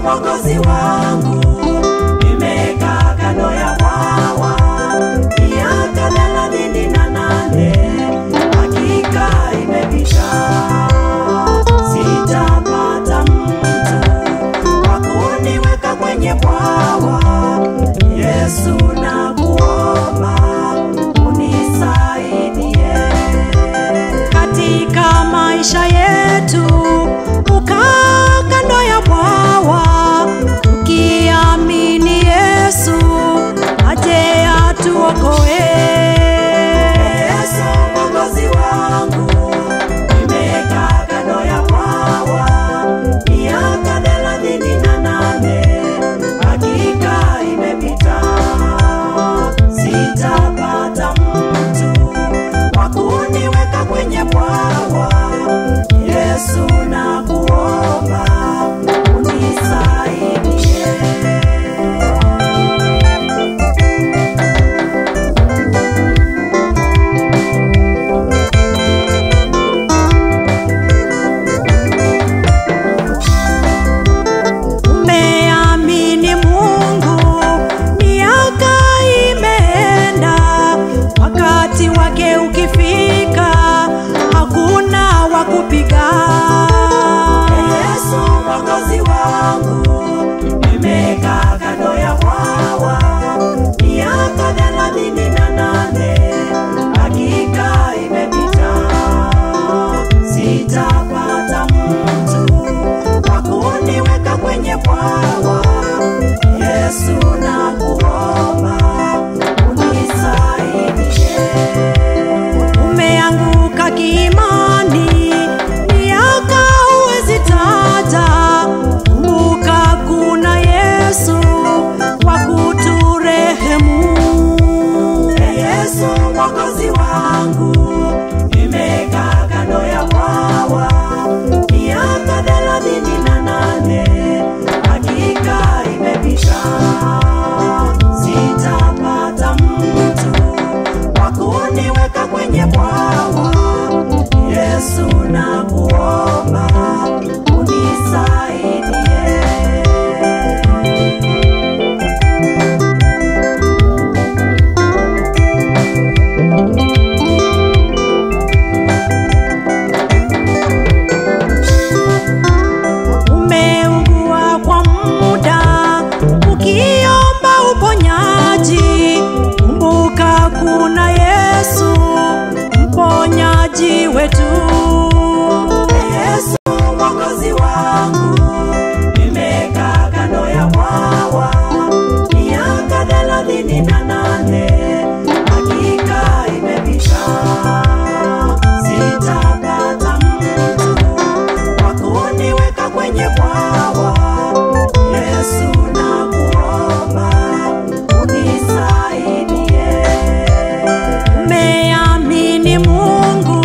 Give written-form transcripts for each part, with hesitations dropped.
Mwokozi wangu, nimekaa kando ya bwawa miaka 38, hakika imepita. Sitapata mtu wa kuniweka kwenye bwawa. Yesu nakuomba unisaidie. Katika maisha yetu ukaa kando ya bwawa, ukiamini Yesu aje atuokoe. Yesu Mwokozi wangu, nimekaa kando ya bwawa miaka 38, hakika imepita. Sitapata mtu wa kuniweka kwenye bwawa. Yesu nakuomba unisaidie. Umeamini Mungu, miaka imeenda, wakati wake ukifika hakuna wa kupiga. Yesu Mwokozi wangu, nimekaa kando ya bwawa miaka 38, hakika imepita. Sitapata mtu wa kuniweka kwenye bwawa. Yesu nakuomba unisaidie. Umeanguka kiimani, miaka huwezi taja, kumbuka kuna Yesu wa kuturehemu. Yesu Mwokozi wangu, nimekaa kando ya bwawa miaka 38, hakika imepita. Sitapata mtu wa kuniweka kwenye bwawa. Yesu nakuomba unisaidie. Umeugua kwa muda ukiomba uponyaji, kumbuka kuna Yesu mponyaji wetu. Yesu Mwokozi wangu, nimekaa kando ya bwawa miaka 38, hakika imepita. Sitapata mtu wa kuniweka kwenye bwawa. Yesu nakuomba unisaidie. Umeamini Mungu,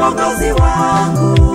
Mwokozi wangu